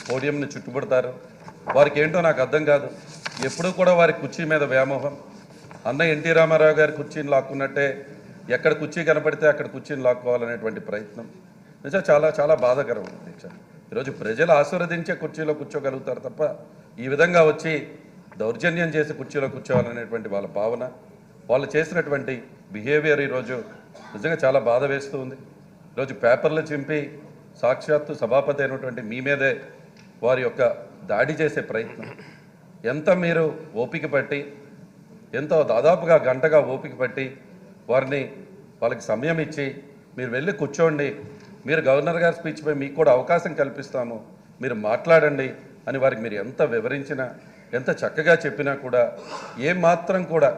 పోడియంని చుట్టుపడతారు. వారికి ఏంటో నాకు అర్థం కాదు. ఎప్పుడూ కూడా వారి కుర్చీ మీద వ్యామోహం. అన్న ఎన్టీ రామారావు గారి కుర్చీని లాక్కున్నట్టే ఎక్కడ కుర్చీ కనపడితే అక్కడ కుర్చీని లాక్కోవాలనేటువంటి ప్రయత్నం నిజంగా చాలా చాలా బాధాకరం. ఈరోజు ప్రజలు ఆశీర్వదించే కుర్చీలో కూర్చోగలుగుతారు తప్ప ఈ విధంగా వచ్చి దౌర్జన్యం చేసి కుర్చీలో కూర్చోవాలనేటువంటి వాళ్ళ భావన, వాళ్ళు చేసినటువంటి బిహేవియర్ ఈరోజు నిజంగా చాలా బాధ వేస్తూ ఉంది. ఈరోజు పేపర్లు చింపి సాక్షాత్తు సభాపతి అయినటువంటి మీ మీదే వారి యొక్క దాడి చేసే ప్రయత్నం. ఎంత మీరు ఓపిక పట్టి, ఎంతో దాదాపుగా గంటగా ఓపిక పట్టి వాళ్ళకి సమయం ఇచ్చి మీరు వెళ్ళి కూర్చోండి, మీరు గవర్నర్ గారి స్పీచ్పై మీకు కూడా అవకాశం కల్పిస్తాము, మీరు మాట్లాడండి అని వారికి మీరు ఎంత వివరించినా, ఎంత చక్కగా చెప్పినా కూడా ఏమాత్రం కూడా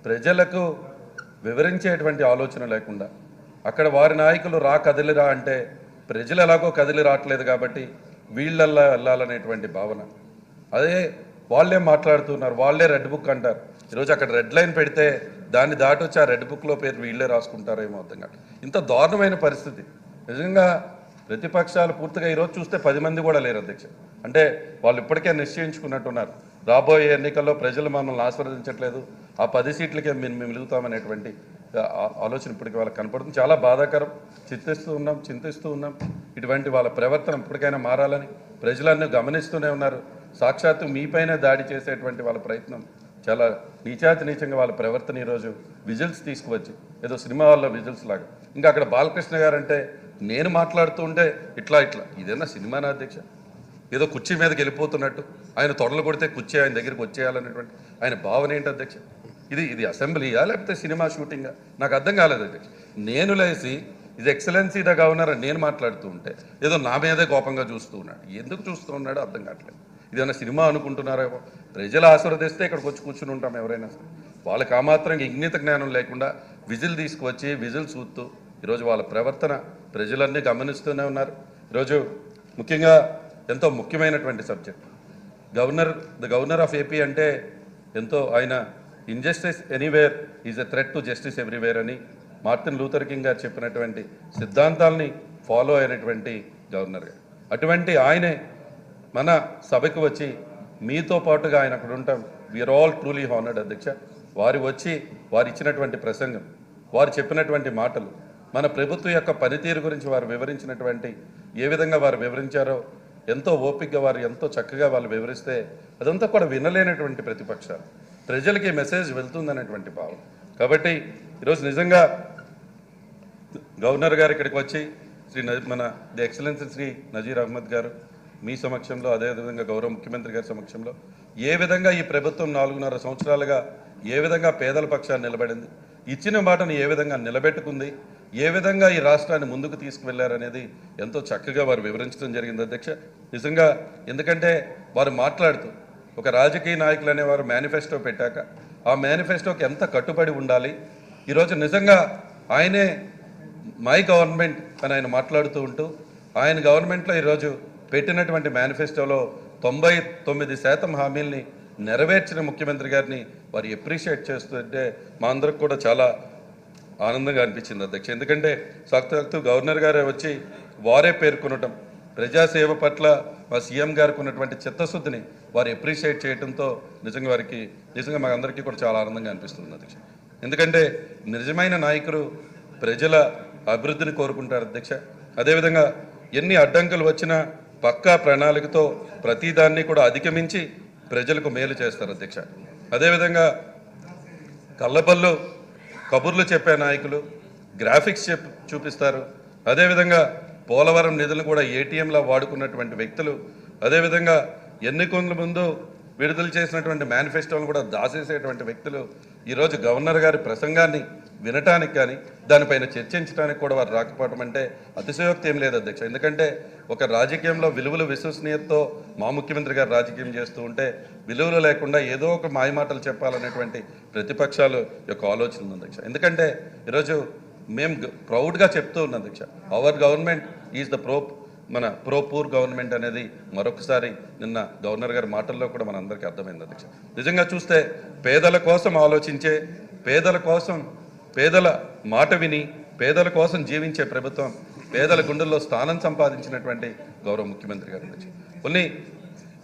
ప్రజలకు వివరించేటువంటి ఆలోచన లేకుండా అక్కడ వారి నాయకులు కదిలిరా అంటే ప్రజలు ఎలాగో కదిలి రావట్లేదు కాబట్టి వీళ్ళల్లా వెళ్ళాలనేటువంటి భావన. అదే వాళ్ళే మాట్లాడుతున్నారు, వాళ్ళే రెడ్ బుక్ అంటారు. ఈరోజు అక్కడ రెడ్ లైన్ పెడితే దాన్ని దాటొచ్చి ఆ రెడ్ బుక్లో పేరు వీళ్ళే రాసుకుంటారేమో అర్థం కాదు. ఇంత దారుణమైన పరిస్థితి. నిజంగా ప్రతిపక్షాలు పూర్తిగా ఈరోజు చూస్తే 10 మంది కూడా లేరు అధ్యక్ష. అంటే వాళ్ళు ఇప్పటికే నిశ్చయించుకున్నట్టున్నారు, రాబోయే ఎన్నికల్లో ప్రజలు మమ్మల్ని ఆశీర్వదించట్లేదు, ఆ 10 సీట్లకే మేము మిగులుతామనేటువంటి ఆలోచన ఇప్పటికీ వాళ్ళకి కనపడుతుంది. చాలా బాధాకరం. చింతిస్తూ ఉన్నాం. ఇటువంటి వాళ్ళ ప్రవర్తన ఇప్పటికైనా మారాలని ప్రజలన్నీ గమనిస్తూనే ఉన్నారు. సాక్షాత్తు మీపైనే దాడి చేసేటువంటి వాళ్ళ ప్రయత్నం చాలా నీచంగా వాళ్ళ ప్రవర్తన ఈరోజు విజిల్స్ తీసుకువచ్చి ఏదో సినిమా వాళ్ళ విజిల్స్ లాగా. ఇంకా అక్కడ బాలకృష్ణ గారు అంటే నేను మాట్లాడుతూ ఉంటే ఇట్లా ఇదేనా సినిమానా అధ్యక్ష? ఏదో కుర్చీ మీదకి వెళ్ళిపోతున్నట్టు ఆయన తొడలు కొడితే కుర్చీ ఆయన దగ్గరికి వచ్చేయాలనేటువంటి ఆయన భావన ఏంటి అధ్యక్ష? ఇది అసెంబ్లీయా లేకపోతే సినిమా షూటింగా? నాకు అర్థం కాలేదు అధ్యక్ష. నేను లేచి ఇది ఎక్సలెన్సీ ద గవర్నర్ అని నేను మాట్లాడుతూ ఉంటే ఏదో నా మీదే కోపంగా చూస్తూ ఉన్నాడు. ఎందుకు చూస్తూ ఉన్నాడో అర్థం కావట్లేదు. ఇదేమన్నా సినిమా అనుకుంటున్నారేమో. ప్రజలు ఆశీర్వదిస్తే ఇక్కడికి వచ్చి కూర్చుని ఉంటాం ఎవరైనా సరే. వాళ్ళకి ఆ మాత్రం ఇంగిత జ్ఞానం లేకుండా విజిల్ తీసుకువచ్చి విజిల్ చూస్తూ ఈరోజు వాళ్ళ ప్రవర్తన ప్రజలన్నీ గమనిస్తూనే ఉన్నారు. ఈరోజు ముఖ్యంగా ఎంతో ముఖ్యమైనటువంటి subject the governor of AP అంటే ఎంతో ఆయన injustice anywhere is a threat to justice everywhere అని మార్టిన్ లూథర్ కింగ్ గారు చెప్పినటువంటి సిద్ధాంతాలని ఫాలో అయినటువంటి గవర్నర్ గారు. అటువంటి ఆయనే మన సభకు వచ్చి మీతో పాటుగా ఆయన అక్కడ ఉంటాం. వీఆర్ ఆల్ ట్రూలీ హానర్డ్ అధ్యక్ష. వారు వచ్చి వారు ఇచ్చినటువంటి ప్రసంగం, వారు చెప్పినటువంటి మాటలు, మన ప్రభుత్వం యొక్క పనితీరు గురించి వారు వివరించినటువంటి ఏ విధంగా వారు వివరించారో ఎంతో ఓపికగా వారు ఎంతో చక్కగా వాళ్ళు వివరిస్తే అదంతా కూడా వినలేనటువంటి ప్రతిపక్షాలు ప్రజలకి మెసేజ్ వెళ్తుందనేటువంటి భావం. కాబట్టి ఈరోజు నిజంగా గవర్నర్ గారు ఇక్కడికి వచ్చి మన ది ఎక్సలెన్సీ శ్రీ నజీర్ అహ్మద్ గారు మీ సమక్షంలో, అదేవిధంగా గౌరవ ముఖ్యమంత్రి గారి సమక్షంలో ఏ విధంగా ఈ ప్రభుత్వం 4.5 సంవత్సరాలుగా ఏ విధంగా పేదల పక్షాన్ని నిలబడింది, ఇచ్చిన మాటను ఏ విధంగా నిలబెట్టుకుంది, ఏ విధంగా ఈ రాష్ట్రాన్ని ముందుకు తీసుకువెళ్లారనేది ఎంతో చక్కగా వారు వివరించడం జరిగింది అధ్యక్ష. నిజంగా ఎందుకంటే వారు మాట్లాడుతూ ఒక రాజకీయ నాయకులు అనేవారు మేనిఫెస్టో పెట్టాక ఆ మేనిఫెస్టోకి ఎంత కట్టుబడి ఉండాలి. ఈరోజు నిజంగా ఆయనే మై గవర్నమెంట్ అని ఆయన మాట్లాడుతూ ఉంటూ ఆయన గవర్నమెంట్లో ఈరోజు పెట్టినటువంటి మేనిఫెస్టోలో 99% హామీల్ని నెరవేర్చిన ముఖ్యమంత్రి గారిని వారు ఎప్రిషియేట్ చేస్తుంటే మా అందరికి కూడా చాలా ఆనందంగా అనిపించింది అధ్యక్ష. ఎందుకంటే సాక్షాత్తు గవర్నర్ గారే వచ్చి వారే పేర్కొనటం, ప్రజాసేవ పట్ల మా సీఎం గారికి ఉన్నటువంటి చిత్తశుద్ధిని వారు ఎప్రిషియేట్ చేయడంతో నిజంగా మాకు అందరికీ కూడా చాలా ఆనందంగా అనిపిస్తుంది అధ్యక్ష. ఎందుకంటే నిజమైన నాయకులు ప్రజల అభివృద్ధిని కోరుకుంటారు అధ్యక్ష. అదేవిధంగా ఎన్ని అడ్డంకులు వచ్చినా పక్కా ప్రణాళికతో ప్రతిదాన్ని కూడా అధిగమించి ప్రజలకు మేలు చేస్తారు అధ్యక్ష. అదేవిధంగా కళ్ళబల్లు కబుర్లు చెప్పే నాయకులు గ్రాఫిక్స్ చూపిస్తారు. అదేవిధంగా పోలవరం నిధులను కూడా ఏటీఎంలా వాడుకున్నటువంటి వ్యక్తులు, అదేవిధంగా ఎన్నికల ముందు విడుదల చేసినటువంటి మేనిఫెస్టోలను కూడా దాచేసేటువంటి వ్యక్తులు ఈరోజు గవర్నర్ గారి ప్రసంగాన్ని వినటానికి కానీ దానిపైన చర్చించడానికి కూడా వారు రాకపోవడం అంటే అతిశయోక్తి ఏం లేదు అధ్యక్ష. ఎందుకంటే ఒక రాజకీయంలో విలువలు విశ్వసనీయతతో మా ముఖ్యమంత్రి గారు రాజకీయం చేస్తూ ఉంటే విలువలు లేకుండా ఏదో ఒక మాయమాటలు చెప్పాలనేటువంటి ప్రతిపక్షాలు యొక్క ఆలోచన ఉంది అధ్యక్ష. ఎందుకంటే ఈరోజు మేము ప్రౌడ్గా చెప్తూ ఉన్నాం అధ్యక్ష, our government is the pro poor government అనేది మరొకసారి నిన్న గవర్నర్ గారి మాటల్లో కూడా మన అందరికీ అర్థమైంది అధ్యక్ష. నిజంగా చూస్తే పేదల కోసం ఆలోచించే, పేదల మాట విని పేదల కోసం జీవించే ప్రభుత్వం పేదల గుండెల్లో స్థానం సంపాదించినటువంటి గౌరవ ముఖ్యమంత్రి గారు అధ్యక్ష. కొన్ని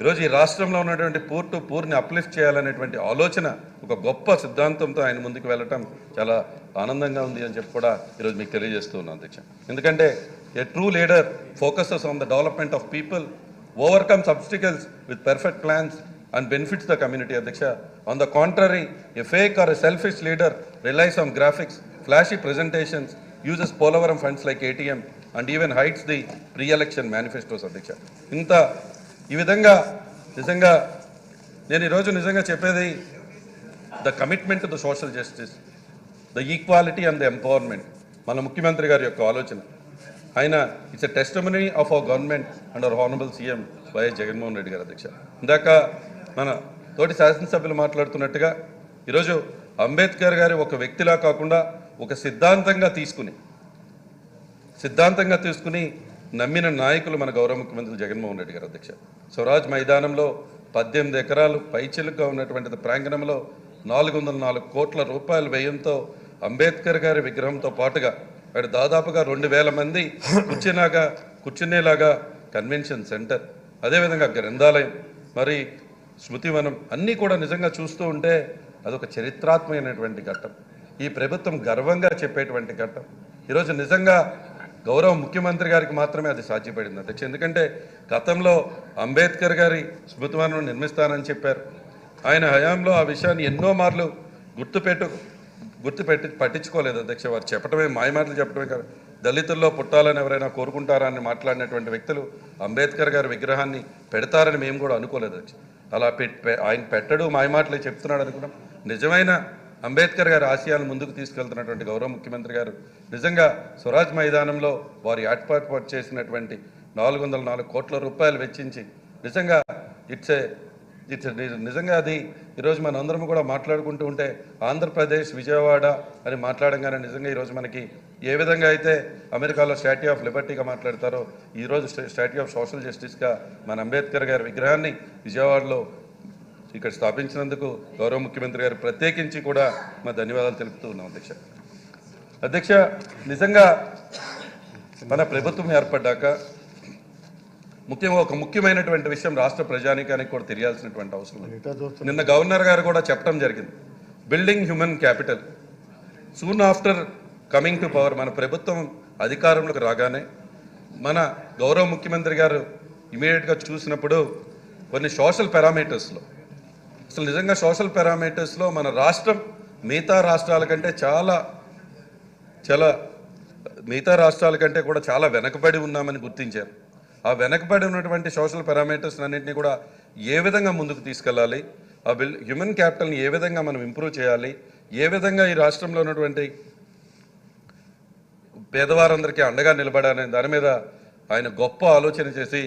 ఈరోజు ఈ రాష్ట్రంలో ఉన్నటువంటి పూర్ టు పూర్ని అప్లిఫ్ట్ చేయాలనేటువంటి ఆలోచన ఒక గొప్ప సిద్ధాంతంతో ఆయన ముందుకు వెళ్ళటం చాలా ఆనందంగా ఉంది అని చెప్పి కూడా ఈరోజు మీకు తెలియజేస్తూ ఉన్నాను అధ్యక్ష. ఎందుకంటే ఏ true leader focuses on the development of people, overcomes obstacles with perfect plans and benefits the community అధ్యక్ష. On the contrary, a fake or a selfish leader relies on graphics, flashy presentations, uses Polavaram funds like ATM and even hides the pre-election manifestos అధ్యక్ష. ఇంత ఈ విధంగా నిజంగా నేను ఈరోజు నిజంగా చెప్పేది the commitment to the social justice, the equality and the empowerment మన ముఖ్యమంత్రి గారి యొక్క ఆలోచన. ఆయన it's a testimony of our government and hour honourable CM YS Jaganmohan Reddy గారు అధ్యక్ష. ఇందాక మన తోటి శాసనసభ్యులు మాట్లాడుతున్నట్టుగా ఈరోజు అంబేద్కర్ గారి ఒక వ్యక్తిలా కాకుండా ఒక సిద్ధాంతంగా తీసుకుని నమ్మిన నాయకులు మన గౌరవ ముఖ్యమంత్రి జగన్మోహన్ రెడ్డి గారు అధ్యక్ష. స్వరాజ్ మైదానంలో 18 ఎకరాలు పైచిలుగా ఉన్నటువంటి ప్రాంగణంలో 404 కోట్ల రూపాయల వ్యయంతో అంబేద్కర్ గారి విగ్రహంతో పాటుగా అక్కడ దాదాపుగా 2000 మంది కూర్చునేలాగా కన్వెన్షన్ సెంటర్, అదేవిధంగా గ్రంథాలయం, మరి స్మృతివనం అన్నీ కూడా నిజంగా చూస్తూ ఉంటే అదొక చరిత్రాత్మకమైనటువంటి ఘట్టం. ఈ ప్రభుత్వం గర్వంగా చెప్పేటువంటి ఘట్టం. ఈరోజు నిజంగా గౌరవ ముఖ్యమంత్రి గారికి మాత్రమే అది సాధ్యపడింది అధ్యక్ష. ఎందుకంటే గతంలో అంబేద్కర్ గారి స్మృతివనం నిర్మిస్తానని చెప్పారు. ఆయన హయాంలో ఆ విషయాన్ని ఎన్నో మార్లు పట్టించుకోలేదు అధ్యక్ష. వారు చెప్పడమే, మాయమాటలు చెప్పడమే కాదు. దళితుల్లో పుట్టాలని ఎవరైనా కోరుకుంటారా అని మాట్లాడినటువంటి వ్యక్తులు అంబేద్కర్ గారి విగ్రహాన్ని పెడతారని మేము కూడా అనుకోలేదు అధ్యక్ష. అలా ఆయన పెట్టడు, మాయమాటలే చెప్తున్నాడు అనుకున్నాం. నిజమైన అంబేద్కర్ గారి ఆశయాలను ముందుకు తీసుకెళ్తున్నటువంటి గౌరవ ముఖ్యమంత్రి గారు నిజంగా స్వరాజ్ మైదానంలో వారు ఏర్పాటు చేసినటువంటి 404 కోట్ల రూపాయలు వెచ్చించి నిజంగా నిజంగా అది ఈరోజు మన అందరం కూడా మాట్లాడుకుంటూ ఉంటే ఆంధ్రప్రదేశ్ విజయవాడ అని మాట్లాడంగానే నిజంగా ఈరోజు మనకి ఏ విధంగా అయితే అమెరికాలో స్టాట్యూ ఆఫ్ లిబర్టీగా మాట్లాడతారో ఈరోజు స్టాట్యూ ఆఫ్ సోషల్ జస్టిస్గా మన అంబేద్కర్ గారి విగ్రహాన్ని విజయవాడలో ఇక్కడ స్థాపించినందుకు గౌరవ ముఖ్యమంత్రి గారు ప్రత్యేకించి కూడా మా ధన్యవాదాలు తెలుపుతూ ఉన్నాం అధ్యక్ష. నిజంగా మన ప్రభుత్వం ఏర్పడ్డాక ముఖ్యంగా ఒక ముఖ్యమైనటువంటి విషయం రాష్ట్ర ప్రజానీకానికి కూడా తెలియాల్సినటువంటి అవసరం ఉంది. నిన్న గవర్నర్ గారు కూడా చెప్పడం జరిగింది, building human capital. Soon after coming to power, మన ప్రభుత్వం అధికారంలోకి రాగానే మన గౌరవ ముఖ్యమంత్రి గారు ఇమీడియట్గా చూసినప్పుడు కొన్ని సోషల్ పారామీటర్స్లో, అసలు నిజంగా సోషల్ పారామీటర్స్లో మన రాష్ట్రం మిగతా రాష్ట్రాల కంటే కూడా చాలా వెనకబడి ఉన్నామని గుర్తించారు. ఆ వెనకబడి ఉన్నటువంటి సోషల్ పారామీటర్స్ అన్నింటినీ కూడా ఏ విధంగా ముందుకు తీసుకెళ్ళాలి, ఆ హ్యూమన్ క్యాపిటల్ని ఏ విధంగా మనం ఇంప్రూవ్ చేయాలి, ఏ విధంగా ఈ రాష్ట్రంలో ఉన్నటువంటి పేదవారందరికీ అండగా నిలబడాలనే దాని మీద ఆయన గొప్ప ఆలోచన చేసి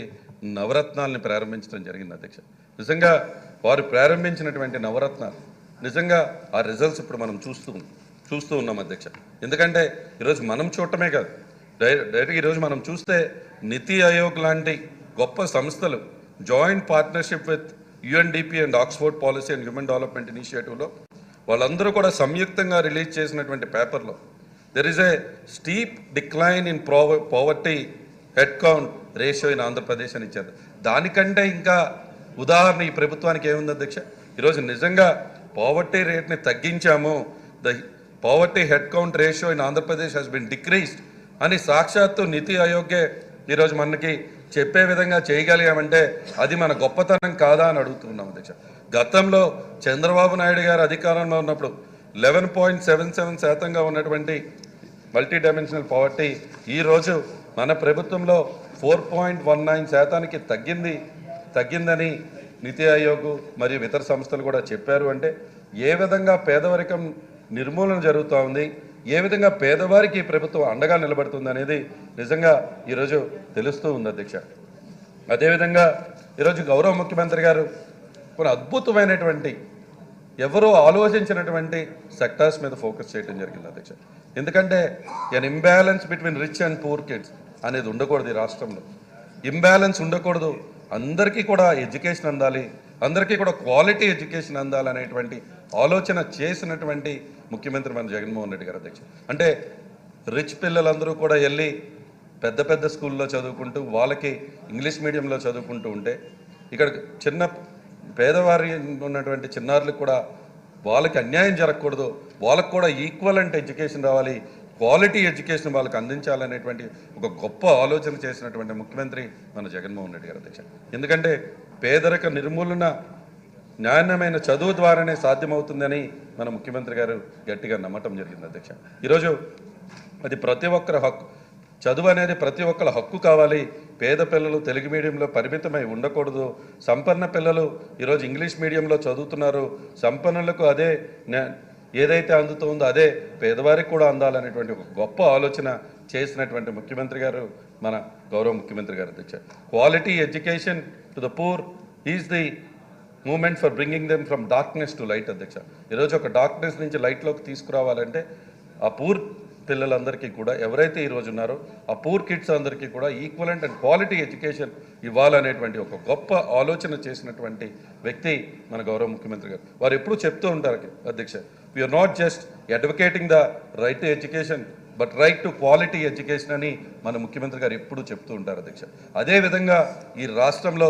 నవరత్నాలని ప్రారంభించడం జరిగింది అధ్యక్ష. నిజంగా వారు ప్రారంభించినటువంటి నవరత్నాలు నిజంగా ఆ రిజల్ట్స్ ఇప్పుడు మనం చూస్తూ ఉన్నాం అధ్యక్ష. ఎందుకంటే ఈరోజు మనం చూడటమే కాదు, డైరెక్ట్గా ఈరోజు మనం చూస్తే నీతి ఆయోగ్ లాంటి గొప్ప సంస్థలు joint partnership with UNDP and Oxford policy and human development ఇనిషియేటివ్లో వాళ్ళందరూ కూడా సంయుక్తంగా రిలీజ్ చేసినటువంటి పేపర్లో there is a steep decline in poverty head count ratio in Andhra Pradesh అని ఇచ్చారు. దానికంటే ఇంకా ఉదాహరణ ఈ ప్రభుత్వానికి ఏముంది అధ్యక్ష? ఈరోజు నిజంగా పావర్టీ రేట్ని తగ్గించాము, the poverty head count ratio in Andhra Pradesh has been decreased అని సాక్షాత్తు నీతి ఆయోగే ఈరోజు మనకి చెప్పే విధంగా చేయగలిగామంటే అది మన గొప్పతనం కాదా అని అడుగుతున్నాం అధ్యక్ష. గతంలో చంద్రబాబు నాయుడు గారు అధికారంలో ఉన్నప్పుడు 11.77% ఉన్నటువంటి మల్టీ డైమెన్షనల్ పావర్టీ ఈరోజు మన ప్రభుత్వంలో 4.19% తగ్గిందని నీతి ఆయోగ్ మరియు ఇతర సంస్థలు కూడా చెప్పారు. అంటే ఏ విధంగా పేదరికం నిర్మూలన జరుగుతూ ఉంది, ఏ విధంగా పేదవారికి ఈ ప్రభుత్వం అండగా నిలబడుతుంది అనేది నిజంగా ఈరోజు తెలుస్తూ ఉంది అధ్యక్ష. అదేవిధంగా ఈరోజు గౌరవ ముఖ్యమంత్రి గారు కొన్ని అద్భుతమైనటువంటి ఎవరో ఆలోచించినటువంటి సెక్టార్స్ మీద ఫోకస్ చేయడం జరిగింది అధ్యక్ష. ఎందుకంటే an imbalance between rich and poor kids అనేది ఉండకూడదు. ఈ రాష్ట్రంలో ఇంబ్యాలెన్స్ ఉండకూడదు. అందరికీ కూడా ఎడ్యుకేషన్ అందాలి, అందరికీ కూడా క్వాలిటీ ఎడ్యుకేషన్ అందాలనేటువంటి ఆలోచన చేసినటువంటి ముఖ్యమంత్రి మన జగన్మోహన్ రెడ్డి గారు అధ్యక్ష. అంటే రిచ్ పిల్లలందరూ కూడా వెళ్ళి పెద్ద పెద్ద స్కూల్లో చదువుకుంటూ వాళ్ళకి ఇంగ్లీష్ మీడియంలో చదువుకుంటూ ఉంటే ఇక్కడ చిన్న పేదవారి ఉన్నటువంటి చిన్నారులకు కూడా వాళ్ళకి అన్యాయం జరగకూడదు, వాళ్ళకు కూడా ఈక్వలెంట్ ఎడ్యుకేషన్ రావాలి, క్వాలిటీ ఎడ్యుకేషన్ వాళ్ళకి అందించాలనేటువంటి ఒక గొప్ప ఆలోచన చేసినటువంటి ముఖ్యమంత్రి మన జగన్మోహన్ రెడ్డి గారు అధ్యక్ష. ఎందుకంటే పేదరిక నిర్మూలన నాణ్యమైన చదువు ద్వారానే సాధ్యమవుతుందని మన ముఖ్యమంత్రి గారు గట్టిగా నమ్మటం జరిగింది అధ్యక్ష. ఈరోజు అది ప్రతి ఒక్కరి హక్కు, చదువు అనేది ప్రతి ఒక్కరి హక్కు కావాలి. పేద పిల్లలు తెలుగు మీడియంలో పరిమితమై ఉండకూడదు. సంపన్న పిల్లలు ఈరోజు ఇంగ్లీష్ మీడియంలో చదువుతున్నారు. సంపన్నులకు అదే ఏదైతే అందుతుందో అదే పేదవారికి కూడా అందాలనేటువంటి ఒక గొప్ప ఆలోచన చేసినటువంటి ముఖ్యమంత్రి గారు మన గౌరవ ముఖ్యమంత్రి గారు అధ్యక్ష. Quality education to the poor is the moment for bringing them from darkness to light అధ్యక్ష. ఈరోజు ఒక డార్క్నెస్ నుంచి లైట్లోకి తీసుకురావాలంటే ఆ పూర్ పిల్లలందరికీ కూడా ఎవరైతే ఈరోజు ఉన్నారో ఆ పూర్ కిడ్స్ అందరికీ కూడా ఈక్వలెంట్ అండ్ క్వాలిటీ ఎడ్యుకేషన్ ఇవ్వాలనేటువంటి ఒక గొప్ప ఆలోచన చేసినటువంటి వ్యక్తి మన గౌరవ ముఖ్యమంత్రి గారు. వారు ఎప్పుడూ చెప్తూ ఉంటారు అధ్యక్ష, we are not just advocating the right to education but right to quality education అని మన ముఖ్యమంత్రి గారు ఎప్పుడూ చెప్తూ ఉంటారు అధ్యక్ష. అదేవిధంగా ఈ రాష్ట్రంలో